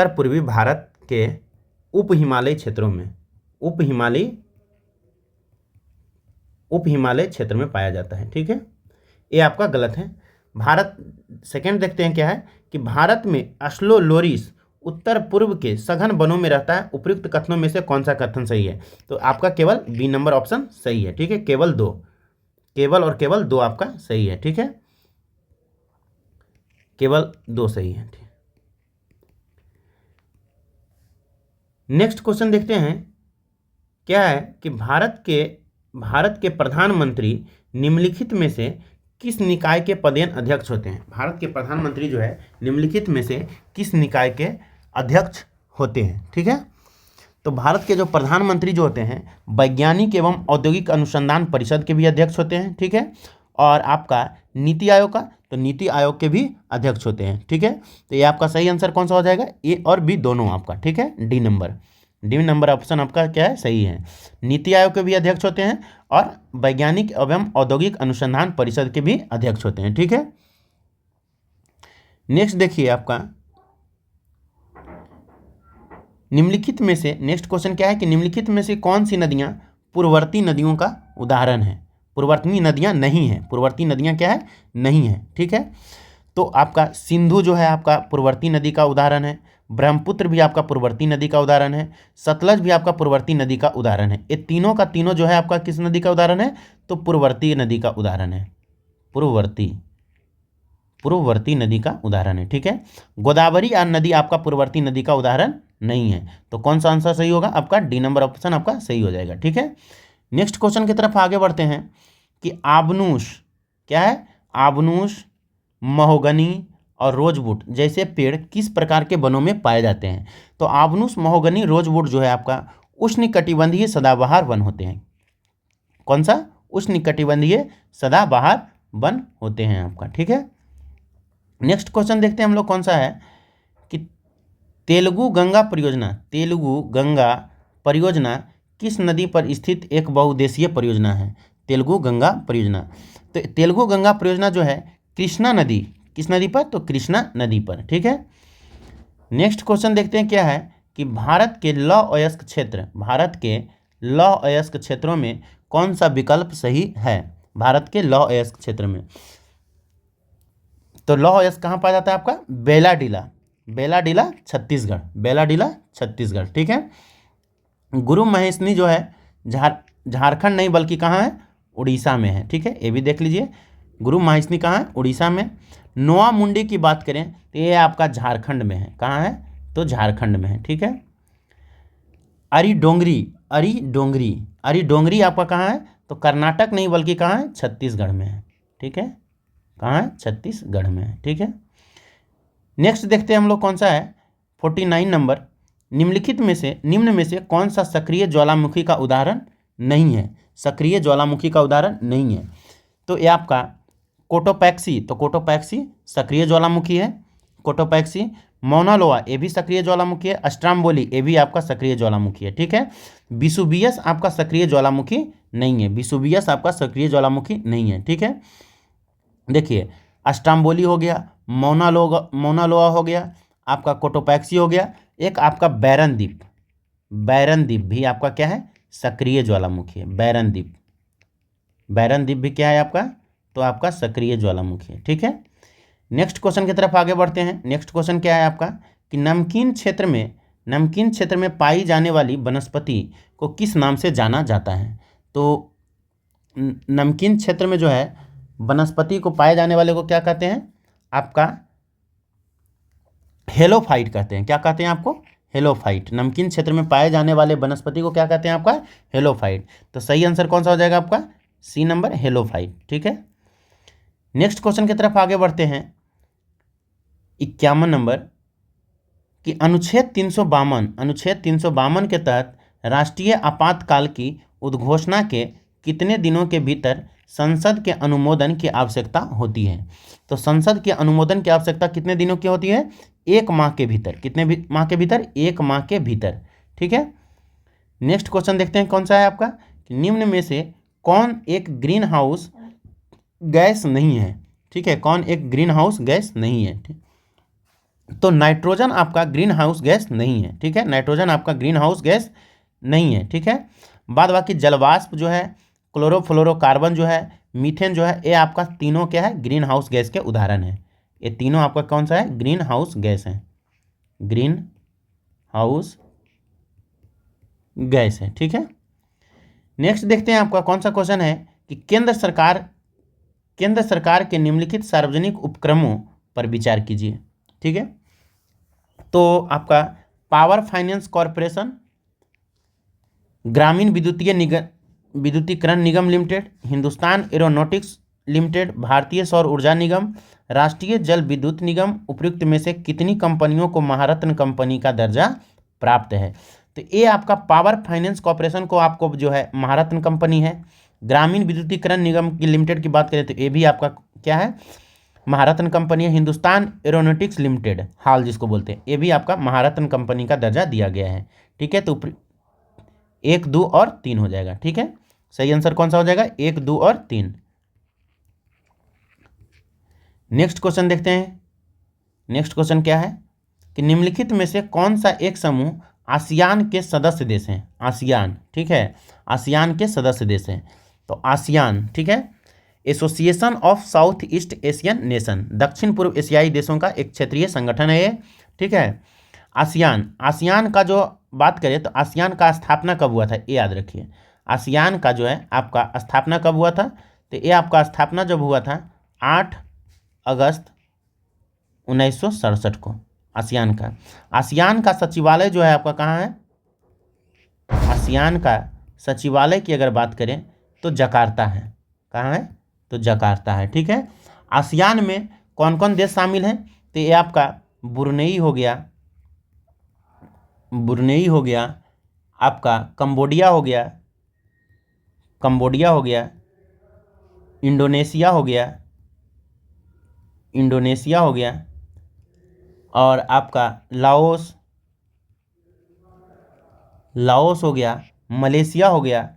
पूर्वी भारत के उप हिमालयी क्षेत्रों में, उप हिमालय क्षेत्र में पाया जाता है, ठीक है, ये आपका गलत है। भारत सेकंड देखते हैं, क्या है कि भारत में अस्लोलोरिस उत्तर पूर्व के सघन वनों में रहता है। उपयुक्त कथनों में से कौन सा कथन सही है? तो आपका केवल बी नंबर ऑप्शन सही है, ठीक है, केवल केवल दो आपका सही है, ठीक है, केवल 2 सही है, ठीक। नेक्स्ट क्वेश्चन देखते हैं, क्या है कि भारत के प्रधानमंत्री निम्नलिखित में से किस निकाय के पदेन अध्यक्ष होते हैं? भारत के प्रधानमंत्री जो है निम्नलिखित में से किस निकाय के अध्यक्ष होते हैं, ठीक है। तो भारत के जो प्रधानमंत्री जो होते हैं वैज्ञानिक एवं औद्योगिक अनुसंधान परिषद के भी अध्यक्ष होते हैं, ठीक है, और आपका नीति आयोग का, तो नीति आयोग के भी अध्यक्ष होते हैं, ठीक है। तो ये आपका सही आंसर कौन सा हो जाएगा? ए और बी दोनों आपका, ठीक है, डी नंबर ऑप्शन आपका क्या है? सही है। नीति आयोग के भी अध्यक्ष होते हैं और वैज्ञानिक एवं औद्योगिक अनुसंधान परिषद के भी अध्यक्ष होते हैं, ठीक है। नेक्स्ट देखिए आपका निम्नलिखित में से, नेक्स्ट क्वेश्चन क्या है कि निम्नलिखित में से कौन सी नदियां पूर्ववर्ती नदियों का उदाहरण है? पूर्ववर्ती नदियां नहीं है, पूर्ववर्ती नदियां क्या है? नहीं है, ठीक है। तो आपका सिंधु जो है आपका पूर्ववर्ती नदी का उदाहरण है, ब्रह्मपुत्र भी आपका पूर्ववर्ती नदी का उदाहरण है, सतलज भी आपका पूर्ववर्ती नदी का उदाहरण है। ये तीनों का तीनों जो है आपका किस नदी का उदाहरण है? तो पूर्ववर्ती नदी का उदाहरण है, पूर्ववर्ती नदी का उदाहरण है, ठीक है। गोदावरी नदी आपका पूर्ववर्ती नदी का उदाहरण नहीं है। तो कौन सा आंसर सही होगा? आपका डी नंबर ऑप्शन आपका सही हो जाएगा, ठीक है। नेक्स्ट क्वेश्चन की तरफ आगे बढ़ते हैं कि आबनूस क्या है? आबनूस, महोगनी और रोजवुड जैसे पेड़ किस प्रकार के वनों में पाए जाते हैं? तो आबनूस, महोगनी, रोजवुड जो है आपका उष्णकटिबंधीय सदाबहार वन होते हैं। कौन सा? उष्णकटिबंधीय सदाबहार वन होते हैं आपका, ठीक है। नेक्स्ट क्वेश्चन देखते हैं हम लोग, कौन सा है कि तेलुगु गंगा परियोजना, तेलुगु गंगा परियोजना किस नदी पर स्थित एक बहुउद्देशीय परियोजना है? तेलुगु गंगा परियोजना। तो तेलुगु गंगा परियोजना जो है कृष्णा नदी, किस नदी पर? तो कृष्णा नदी पर। ठीक है। नेक्स्ट क्वेश्चन देखते हैं क्या है कि भारत के लौह अयस्क क्षेत्र, भारत के लौह अयस्क क्षेत्रों में कौन सा विकल्प सही है? भारत के लौह अयस्क क्षेत्र में, तो लौह अयस्क कहाँ पाया जाता है आपका? बेलाडीला, बेलाडीला छत्तीसगढ़, बेलाडीला छत्तीसगढ़। ठीक है। गुरु महेशनी जो है झारखंड नहीं बल्कि कहाँ है? उड़ीसा में है। ठीक है, ये भी देख लीजिए, गुरु महेशनी कहाँ है? उड़ीसा में। नोआ मुंडी की बात करें तो ये आपका झारखंड में है। कहाँ है? तो झारखंड में है। ठीक है। अरी डोंगरी, अरी डोंगरी, अरी डोंगरी आपका कहाँ है? तो कर्नाटक नहीं बल्कि कहाँ है? छत्तीसगढ़ में है। ठीक है, कहाँ है? छत्तीसगढ़ में है। ठीक है। नेक्स्ट देखते हैं हम लोग कौन सा है, 49 नंबर। निम्न में से कौन सा सक्रिय ज्वालामुखी का उदाहरण नहीं है? सक्रिय ज्वालामुखी का उदाहरण नहीं है। तो ये आपका कोटोपैक्सी, तो कोटोपैक्सी सक्रिय ज्वालामुखी है, कोटोपैक्सी। मौना लोआ ये भी सक्रिय ज्वालामुखी है। अस्ट्राम्बोली ये भी आपका सक्रिय ज्वालामुखी है। ठीक है। विसुवियस आपका सक्रिय ज्वालामुखी नहीं है, विसुवियस आपका सक्रिय ज्वालामुखी नहीं है। ठीक है। देखिए, अस्ट्राम्बोली हो गया, मौना लोआ हो गया, आपका कोटोपैक्सी हो गया, एक आपका बैरन द्वीप, बैरन द्वीप भी आपका क्या है? सक्रिय ज्वालामुखी है। बैरन द्वीप, बैरन द्वीप भी क्या है आपका? तो आपका सक्रिय ज्वालामुखी है। ठीक है। नेक्स्ट क्वेश्चन की तरफ आगे बढ़ते हैं। नेक्स्ट क्वेश्चन क्या है आपका कि नमकीन क्षेत्र में पाई जाने वाली वनस्पति को किस नाम से जाना जाता है? तो नमकीन क्षेत्र में जो है वनस्पति को पाए जाने वाले को क्या कहते हैं? आपका हेलोफाइट कहते हैं। क्या कहते हैं आपको? हेलोफाइट। नमकीन क्षेत्र में पाए जाने वाले वनस्पति को क्या कहते हैं आपका? हेलोफाइट। तो सही आंसर कौन सा हो जाएगा आपका? C number, halophyte. ठीक है। नेक्स्ट क्वेश्चन की तरफ आगे बढ़ते हैं, 51 नंबर कि अनुच्छेद 352 के तहत राष्ट्रीय आपातकाल की उद्घोषणा के कितने दिनों के भीतर संसद के अनुमोदन की आवश्यकता होती है? तो संसद के अनुमोदन की आवश्यकता कितने दिनों की होती है? 1 माह के भीतर। कितने माह के भीतर? 1 माह के भीतर। ठीक है। नेक्स्ट क्वेश्चन देखते हैं कौन सा है आपका कि निम्न में से कौन एक ग्रीन हाउस गैस नहीं है? ठीक है, कौन एक ग्रीन हाउस गैस नहीं है? तो नाइट्रोजन आपका ग्रीन हाउस गैस नहीं है। ठीक है, नाइट्रोजन आपका ग्रीन हाउस गैस नहीं है। ठीक है। बाद बाकी जलवाष्प जो है, क्लोरोफ्लोरोकार्बन जो है, मीथेन जो है, ये आपका तीनों क्या है? ग्रीन हाउस गैस के उदाहरण है। ये तीनों आपका कौन सा है? ग्रीन हाउस गैस है, ग्रीन हाउस गैस है। ठीक है। नेक्स्ट देखते हैं आपका कौन सा क्वेश्चन है कि केंद्र सरकार के निम्नलिखित सार्वजनिक उपक्रमों पर विचार कीजिए। ठीक है। तो आपका पावर फाइनेंस कॉरपोरेशन, ग्रामीण विद्युतीकरण निगम लिमिटेड, हिंदुस्तान एरोनॉटिक्स लिमिटेड, भारतीय सौर ऊर्जा निगम, राष्ट्रीय जल विद्युत निगम, उपयुक्त में से कितनी कंपनियों को महारत्न कंपनी का दर्जा प्राप्त है? तो ये आपका पावर फाइनेंस कॉरपोरेशन को आपको जो है महारत्न कंपनी है। ग्रामीण विद्युतीकरण निगम की लिमिटेड की बात करें तो ये भी आपका क्या है? महारत्न कंपनी है। हिंदुस्तान एरोनॉटिक्स लिमिटेड, हाल जिसको बोलते हैं, ये भी आपका महारत्न कंपनी का दर्जा दिया गया है। ठीक है। तो 1, 2 और 3 हो जाएगा। ठीक है। सही आंसर कौन सा हो जाएगा? 1, 2 और 3। नेक्स्ट क्वेश्चन देखते हैं। नेक्स्ट क्वेश्चन क्या है कि निम्नलिखित में से कौन सा एक समूह आसियान के सदस्य देश हैं? आसियान, ठीक है, आसियान के सदस्य देश हैं। तो आसियान, ठीक है, association of south east Asian nation, दक्षिण पूर्व एशियाई देशों का एक क्षेत्रीय संगठन है ये। ठीक है। आसियान, आसियान का जो बात करें तो आसियान का स्थापना कब हुआ था? ये याद रखिए, आसियान का जो है आपका स्थापना कब हुआ था? तो ये आपका स्थापना जब हुआ था 8 अगस्त 1967 को, आसियान का। आसियान का सचिवालय जो है आपका कहाँ है? आसियान का सचिवालय की अगर बात करें तो जकार्ता है। कहाँ है? तो जकार्ता है। ठीक है। आसियान में कौन कौन देश शामिल हैं? तो ये आपका ब्रुनेई हो गया, ब्रुनेई हो गया, आपका कंबोडिया हो गया, कंबोडिया हो गया, इंडोनेशिया हो गया, इंडोनेशिया हो गया, और आपका लाओस, लाओस हो गया, मलेशिया हो गया,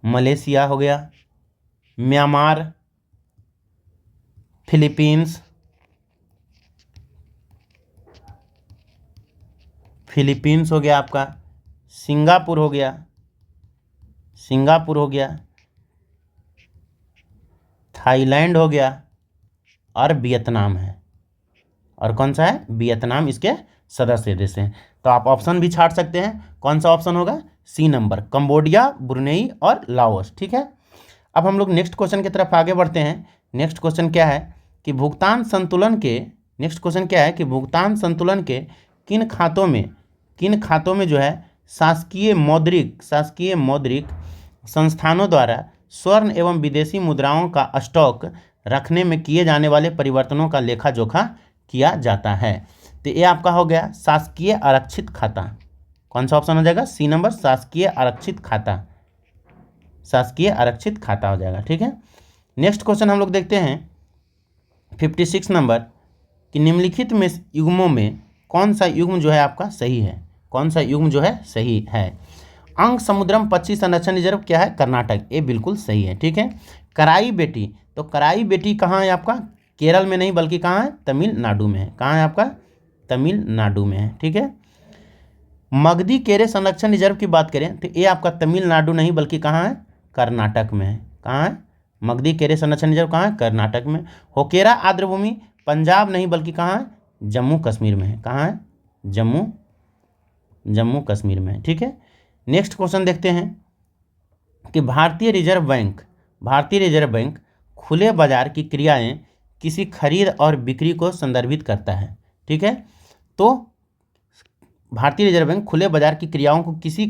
मलेशिया हो गया, म्यांमार, फिलीपींस, फिलीपींस हो गया आपका, सिंगापुर हो गया, सिंगापुर हो गया, थाईलैंड हो गया और वियतनाम है। और कौन सा है? वियतनाम इसके सदस्य देश हैं। तो आप ऑप्शन भी छाट सकते हैं। कौन सा ऑप्शन होगा? सी नंबर, कंबोडिया, ब्रुनेई और लाओस। ठीक है, अब हम लोग नेक्स्ट क्वेश्चन की तरफ आगे बढ़ते हैं। नेक्स्ट क्वेश्चन क्या है कि भुगतान संतुलन के नेक्स्ट क्वेश्चन क्या है कि भुगतान संतुलन के किन खातों में जो है शासकीय मौद्रिक संस्थानों द्वारा स्वर्ण एवं विदेशी मुद्राओं का स्टॉक रखने में किए जाने वाले परिवर्तनों का लेखा जोखा किया जाता है। तो ये आपका हो गया शासकीय आरक्षित खाता। कौन सा ऑप्शन हो जाएगा? सी नंबर, शासकीय आरक्षित खाता, शासकीय आरक्षित खाता हो जाएगा। ठीक है, नेक्स्ट क्वेश्चन हम लोग देखते हैं 56 नंबर कि निम्नलिखित में युग्मों में कौन सा युग्म जो है आपका सही है? कौन सा युग्म जो है सही है? अंग समुद्रम पक्षी संरक्षण रिजर्व क्या है? कर्नाटक, ये बिल्कुल सही है। ठीक है, कराई बेटी, तो कराई बेटी कहाँ है आपका? केरल में नहीं बल्कि कहाँ है? तमिलनाडु में है। कहाँ है आपका? तमिलनाडु में है। ठीक है, मगधी केरे संरक्षण रिजर्व की बात करें तो ये आपका तमिलनाडु नहीं बल्कि कहाँ है? कर्नाटक में है। कहाँ है? मगधी केरे संरक्षण रिजर्व कहाँ है? कर्नाटक में। होकेरा आर्द्रभूमि पंजाब नहीं बल्कि कहाँ है? जम्मू कश्मीर में है। कहाँ है? जम्मू कश्मीर में है। ठीक है, नेक्स्ट क्वेश्चन देखते हैं कि भारतीय रिजर्व बैंक खुले बाजार की क्रियाएं किसी खरीद और बिक्री को संदर्भित करता है। ठीक है, तो भारतीय रिजर्व बैंक खुले बाजार की क्रियाओं को किसी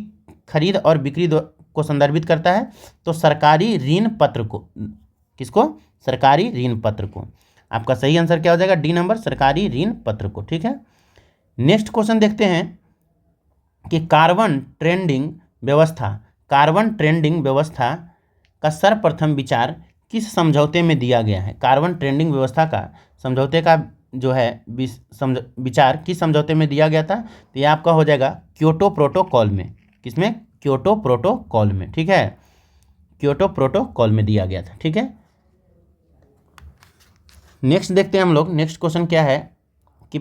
खरीद और बिक्री को संदर्भित करता है, तो सरकारी ऋण पत्र को। किसको? सरकारी ऋण पत्र को। आपका सही आंसर क्या हो जाएगा? डी नंबर, सरकारी ऋण पत्र को। ठीक है, नेक्स्ट क्वेश्चन देखते हैं कि कार्बन ट्रेडिंग व्यवस्था का सर्वप्रथम विचार किस समझौते में दिया गया है? कार्बन ट्रेडिंग व्यवस्था का समझौते का जो है विचार किस समझौते में दिया गया था? तो ये आपका हो जाएगा क्योटो प्रोटोकॉल में। किसमें? क्योटो प्रोटोकॉल में। ठीक है, क्योटो प्रोटोकॉल में दिया गया था। ठीक है, नेक्स्ट देखते हैं हम लोग। नेक्स्ट क्वेश्चन क्या है कि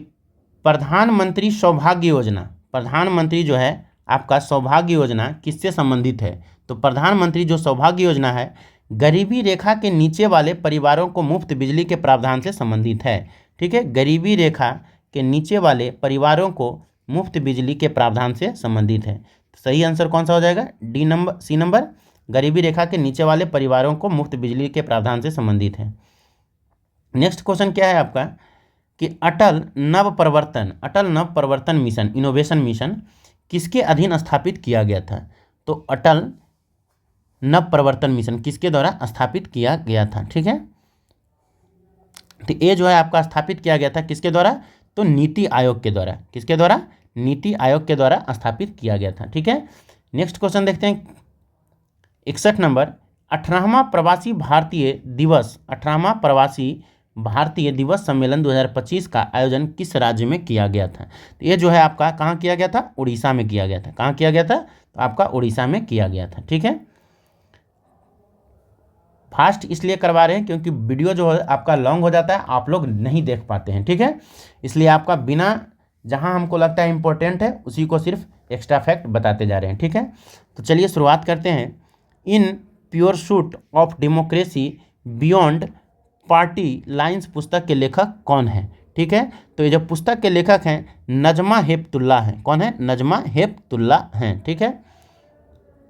प्रधानमंत्री जो है आपका सौभाग्य योजना किससे संबंधित है? तो प्रधानमंत्री जो सौभाग्य योजना है गरीबी रेखा के नीचे वाले परिवारों को मुफ्त बिजली के प्रावधान से संबंधित है। ठीक है, गरीबी रेखा के नीचे वाले परिवारों को मुफ्त बिजली के प्रावधान से संबंधित है। तो सही आंसर कौन सा हो जाएगा? डी नंबर, सी नंबर, गरीबी रेखा के नीचे वाले परिवारों को मुफ्त बिजली के प्रावधान से संबंधित है। नेक्स्ट क्वेश्चन क्या है आपका कि अटल नव प्रवर्तन मिशन, इनोवेशन मिशन किसके अधीन स्थापित किया गया था? तो अटल नव प्रवर्तन मिशन किसके द्वारा स्थापित किया गया था? ठीक है, तो ये जो है आपका स्थापित किया गया था किसके द्वारा? तो नीति आयोग के द्वारा। किसके द्वारा? नीति आयोग के द्वारा स्थापित किया गया था। ठीक है, नेक्स्ट क्वेश्चन देखते हैं 61 नंबर 18वां प्रवासी भारतीय दिवस सम्मेलन 2025 का आयोजन किस राज्य में किया गया था? तो ये जो है आपका कहाँ किया गया था? उड़ीसा में किया गया था। कहाँ किया गया था? तो आपका उड़ीसा में किया गया था। ठीक है, फास्ट इसलिए करवा रहे हैं क्योंकि वीडियो जो है आपका लॉन्ग हो जाता है, आप लोग नहीं देख पाते हैं। ठीक है, इसलिए आपका बिना जहां हमको लगता है इंपॉर्टेंट है उसी को सिर्फ एक्स्ट्रा फैक्ट बताते जा रहे हैं। ठीक है, तो चलिए शुरुआत करते हैं। In pursuit of democracy beyond party lines पुस्तक के लेखक कौन है? ठीक है, तो ये जो पुस्तक के लेखक हैं नजमा हेपतुल्ला हैं। कौन है? नजमा हेपतुल्ला हैं। ठीक है,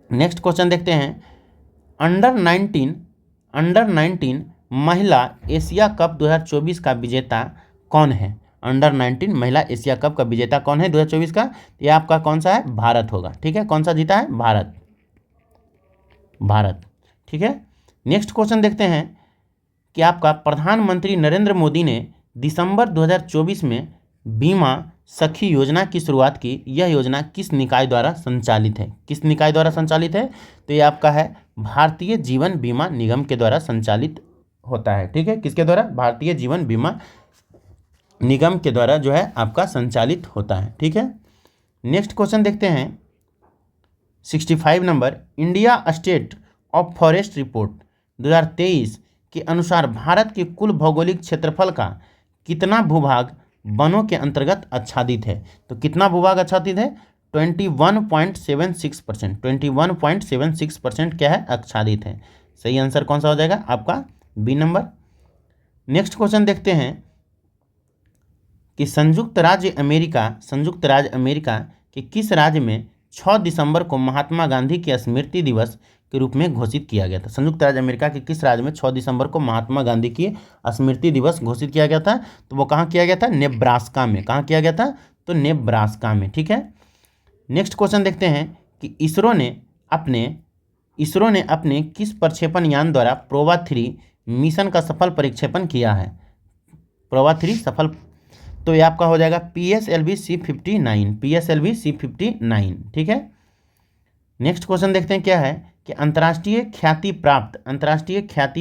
नेक्स्ट क्वेश्चन देखते हैं अंडर 19 महिला एशिया कप 2024 का विजेता कौन है? अंडर 19 महिला एशिया कप का विजेता कौन है 2024 का? ये आपका कौन सा है? भारत होगा। ठीक है, कौन सा जीता है? भारत। ठीक है, नेक्स्ट क्वेश्चन देखते हैं कि आपका प्रधानमंत्री नरेंद्र मोदी ने दिसंबर 2024 में बीमा सखी योजना की शुरुआत की। यह योजना किस निकाय द्वारा संचालित है? किस निकाय द्वारा संचालित है? तो ये आपका है भारतीय जीवन बीमा निगम के द्वारा संचालित होता है। ठीक है, किसके द्वारा? भारतीय जीवन बीमा निगम के द्वारा जो है आपका संचालित होता है। ठीक है, नेक्स्ट क्वेश्चन देखते हैं 65 number, India state of forest report 2023 के अनुसार भारत के कुल भौगोलिक क्षेत्रफल का कितना भूभाग वनों के अंतर्गत आच्छादित है? तो कितना भूभाग आच्छादित है? 21.76%। 21.76% क्या है? आच्छादित है। सही आंसर कौन सा हो जाएगा आपका? B number. नेक्स्ट क्वेश्चन देखते हैं कि संयुक्त राज्य अमेरिका के किस राज्य में 6 दिसंबर को महात्मा गांधी के स्मृति दिवस के रूप में घोषित किया गया था? संयुक्त राज्य अमेरिका के किस राज्य में 6 दिसंबर को महात्मा गांधी की स्मृति दिवस घोषित किया गया था? तो वो कहाँ किया गया था? नेब्रास्का में। कहाँ किया गया था? तो नेब्रास्का में। ठीक है। नेक्स्ट क्वेश्चन देखते हैं कि इसरो ने अपने किस प्रक्षेपण यान द्वारा प्रोवा 3 मिशन का सफल प्रक्षेपण किया है? प्रोवा 3 सफल, तो ये आपका हो जाएगा PSLV C-59। ठीक है। नेक्स्ट क्वेश्चन देखते हैं क्या है कि अंतर्राष्ट्रीय ख्याति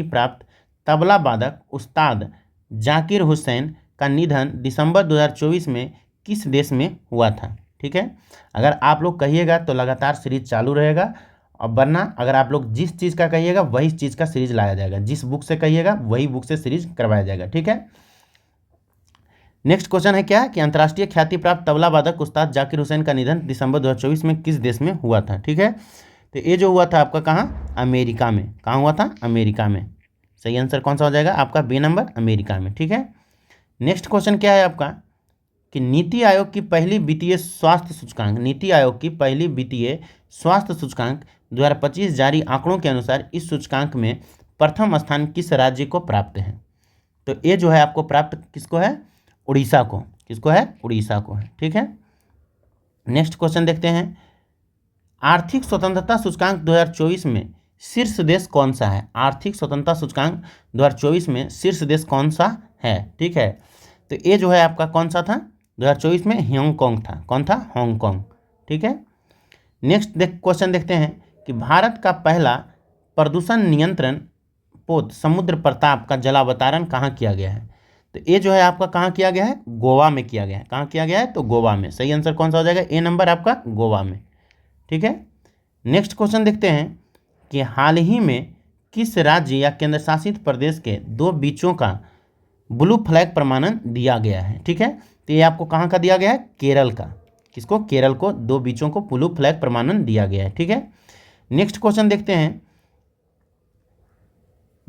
प्राप्त तबला वादक उस्ताद जाकिर हुसैन का निधन दिसंबर 2024 में किस देश में हुआ था? ठीक है। अगर आप लोग कहिएगा तो लगातार सीरीज चालू रहेगा, और वरना अगर आप लोग जिस चीज़ का कहिएगा वही चीज़ का सीरीज लाया जाएगा, जिस बुक से कहिएगा वही बुक से सीरीज करवाया जाएगा। ठीक है। नेक्स्ट क्वेश्चन है क्या कि अंतर्राष्ट्रीय ख्याति प्राप्त तबला वादक उस्ताद जाकिर हुसैन का निधन दिसंबर 2024 में किस देश में हुआ था? ठीक है। तो ये जो हुआ था आपका कहाँ? अमेरिका में। कहाँ हुआ था? अमेरिका में। सही आंसर कौन सा हो जाएगा आपका? बी नंबर, अमेरिका में। ठीक है। नेक्स्ट क्वेश्चन क्या है आपका कि नीति आयोग की पहली वित्तीय स्वास्थ्य सूचकांक 2025 जारी आंकड़ों के अनुसार इस सूचकांक में प्रथम स्थान किस राज्य को प्राप्त है? तो ये जो है आपको प्राप्त किसको है? उड़ीसा को। किसको है? उड़ीसा को है। ठीक है। नेक्स्ट क्वेश्चन देखते हैं, आर्थिक स्वतंत्रता सूचकांक 2024 में शीर्ष देश कौन सा है? आर्थिक स्वतंत्रता सूचकांक 2024 में शीर्ष देश कौन सा है? ठीक है। तो ये जो है आपका कौन सा था? 2024 में हांगकांग था। कौन था? हांगकांग। ठीक है। नेक्स्ट क्वेश्चन देखते हैं कि भारत का पहला प्रदूषण नियंत्रण पोत समुद्र प्रताप का जलावतरण कहाँ किया गया है? तो ये जो है आपका कहाँ किया गया है? गोवा में किया गया है। कहाँ किया गया है? तो गोवा में। सही आंसर कौन सा हो जाएगा? ए नंबर आपका, गोवा में। ठीक है। नेक्स्ट क्वेश्चन देखते हैं कि हाल ही में किस राज्य या केंद्र शासित प्रदेश के 2 बीचों का ब्लू फ्लैग प्रमाणन दिया गया है? ठीक है। तो ये आपको कहाँ का दिया गया है? केरल का। किसको? केरल को 2 बीचों को ब्लू फ्लैग प्रमाणन दिया गया है। ठीक है। नेक्स्ट क्वेश्चन देखते हैं,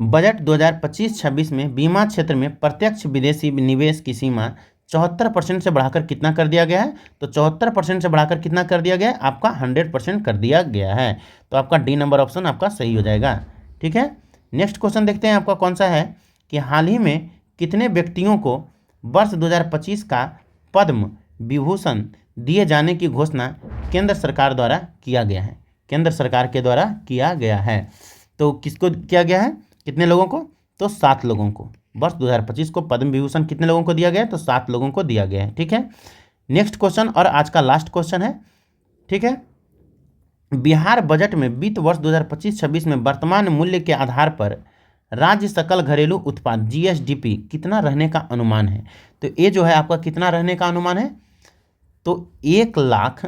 बजट 2025-26 में बीमा क्षेत्र में प्रत्यक्ष विदेशी निवेश की सीमा 74% से बढ़ाकर कितना कर दिया गया है? तो 74% से बढ़ाकर कितना कर दिया गया है? आपका 100% कर दिया गया है। तो आपका डी नंबर ऑप्शन आपका सही हो जाएगा। ठीक है। नेक्स्ट क्वेश्चन देखते हैं आपका कौन सा है कि हाल ही में कितने व्यक्तियों को वर्ष 2025 का पद्म विभूषण दिए जाने की घोषणा केंद्र सरकार द्वारा किया गया है? केंद्र सरकार के द्वारा किया गया है। तो किसको किया गया है? कितने लोगों को? तो 7 लोगों को। वर्ष 2025 को पद्म विभूषण कितने लोगों को दिया गया है? तो 7 लोगों को दिया गया है। ठीक है। नेक्स्ट क्वेश्चन और आज का लास्ट क्वेश्चन है। ठीक है। बिहार बजट में वित्त वर्ष 2025-26 में वर्तमान मूल्य के आधार पर राज्य सकल घरेलू उत्पाद GSDP कितना रहने का अनुमान है? तो ये जो है आपका कितना रहने का अनुमान है? तो 1 लाख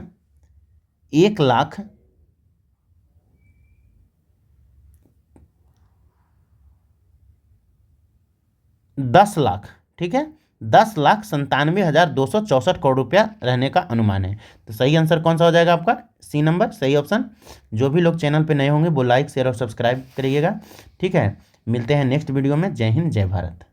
10 लाख। ठीक है। 10,97,264 करोड़ रुपया रहने का अनुमान है। तो सही आंसर कौन सा हो जाएगा आपका? सी नंबर, सही ऑप्शन। जो भी लोग चैनल पे नए होंगे वो लाइक शेयर और सब्सक्राइब करिएगा। ठीक है। मिलते हैं नेक्स्ट वीडियो में। जय हिंद, जय भारत।